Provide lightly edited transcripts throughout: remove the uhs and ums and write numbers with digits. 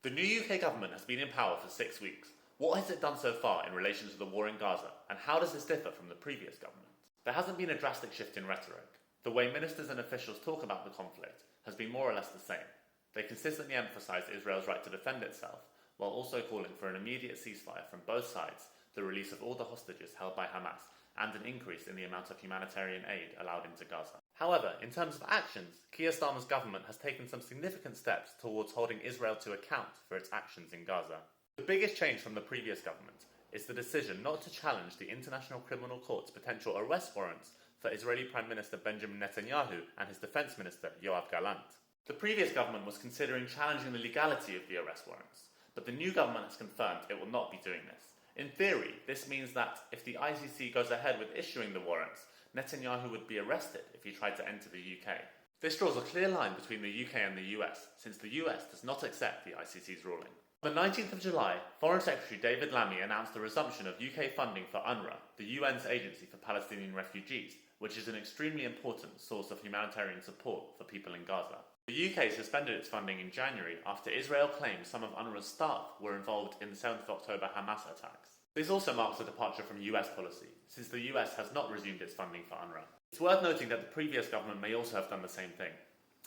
The new UK government has been in power for 6 weeks. What has it done so far in relation to the war in Gaza, and how does this differ from the previous government? There hasn't been a drastic shift in rhetoric. The way ministers and officials talk about the conflict has been more or less the same. They consistently emphasise Israel's right to defend itself, while also calling for an immediate ceasefire from both sides, the release of all the hostages held by Hamas, and an increase in the amount of humanitarian aid allowed into Gaza. However, in terms of actions, Keir Starmer's government has taken some significant steps towards holding Israel to account for its actions in Gaza. The biggest change from the previous government is the decision not to challenge the International Criminal Court's potential arrest warrants for Israeli Prime Minister Benjamin Netanyahu and his Defence Minister Yoav Gallant. The previous government was considering challenging the legality of the arrest warrants, but the new government has confirmed it will not be doing this. In theory, this means that if the ICC goes ahead with issuing the warrants, Netanyahu would be arrested if he tried to enter the UK. This draws a clear line between the UK and the US, since the US does not accept the ICC's ruling. On the 19th of July, Foreign Secretary David Lammy announced the resumption of UK funding for UNRWA, the UN's agency for Palestinian refugees, which is an extremely important source of humanitarian support for people in Gaza. The UK suspended its funding in January after Israel claimed some of UNRWA's staff were involved in the 7th of October Hamas attacks. This also marks a departure from US policy, since the US has not resumed its funding for UNRWA. It's worth noting that the previous government may also have done the same thing.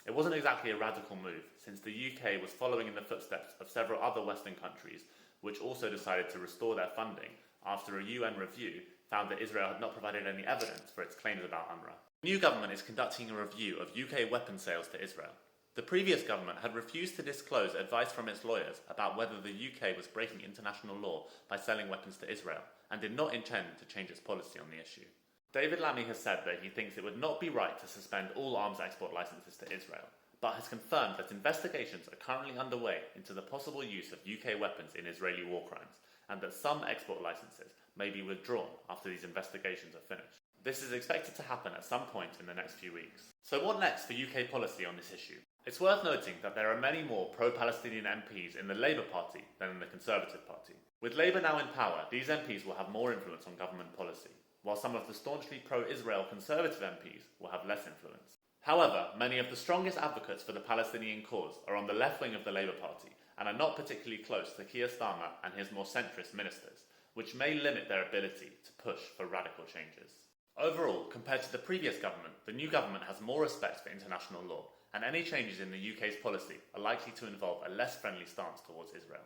It wasn't exactly a radical move, since the UK was following in the footsteps of several other Western countries, which also decided to restore their funding after a UN review found that Israel had not provided any evidence for its claims about UNRWA. The new government is conducting a review of UK weapons sales to Israel. The previous government had refused to disclose advice from its lawyers about whether the UK was breaking international law by selling weapons to Israel, and did not intend to change its policy on the issue. David Lammy has said that he thinks it would not be right to suspend all arms export licenses to Israel, but has confirmed that investigations are currently underway into the possible use of UK weapons in Israeli war crimes, and that some export licenses may be withdrawn after these investigations are finished. This is expected to happen at some point in the next few weeks. So what next for UK policy on this issue? It's worth noting that there are many more pro-Palestinian MPs in the Labour Party than in the Conservative Party. With Labour now in power, these MPs will have more influence on government policy, while some of the staunchly pro-Israel Conservative MPs will have less influence. However, many of the strongest advocates for the Palestinian cause are on the left wing of the Labour Party and are not particularly close to Keir Starmer and his more centrist ministers, which may limit their ability to push for radical changes. Overall, compared to the previous government, the new government has more respect for international law, and any changes in the UK's policy are likely to involve a less friendly stance towards Israel.